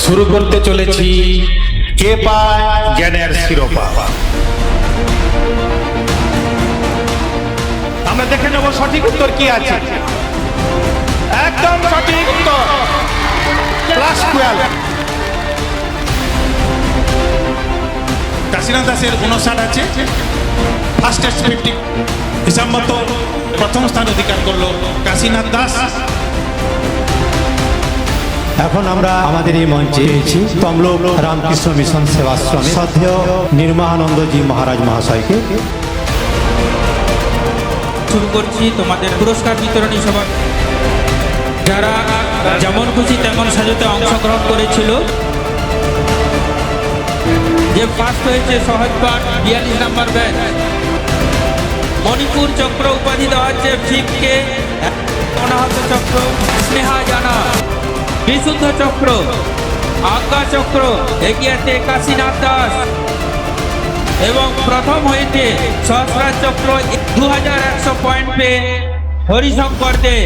শুরু করতে চলেছি কে পায় জ্ঞানের শিরোপা। আমরা দেখে নেব সঠিক উত্তর কি আছে। একদম সঠিক উত্তর ক্লাস 12। কাশীনাথ দাসের 59 আছে, ফার্স্ট টেস্ট 50 হিসাব মতো প্রথম স্থান অধিকার করলো কাশীনাথ দাস। এখন আমরা আমাদের এই মঞ্চে পেয়েছি তমলুক রামকৃষ্ণ মিশন সেবাশ্রমে শ্রদ্ধেয় নির্মহানন্দজি মহারাজ মহাশয়কে। শুরু করছি তোমাদের পুরস্কার বিতরণী সভা। যারা যেমন খুশি তেমন সাজতে অংশগ্রহণ করেছিল, যে ফার্স্ট হয়েছে সহজ পাঠ 42 নম্বর ব্যাচ, মণিপুর চক্র উপাধি দেওয়া হচ্ছে ফিফকে, অনাহত চক্র স্নেহা জানা, বিশুদ্ধ চক্র আজ্ঞা চক্র এগিয়ে আছে কাশীনাথ দাস, এবং প্রথম হয়েছে সহস্রার চক্র 2100 পয়েন্ট পেয়ে হরিশঙ্কর দে।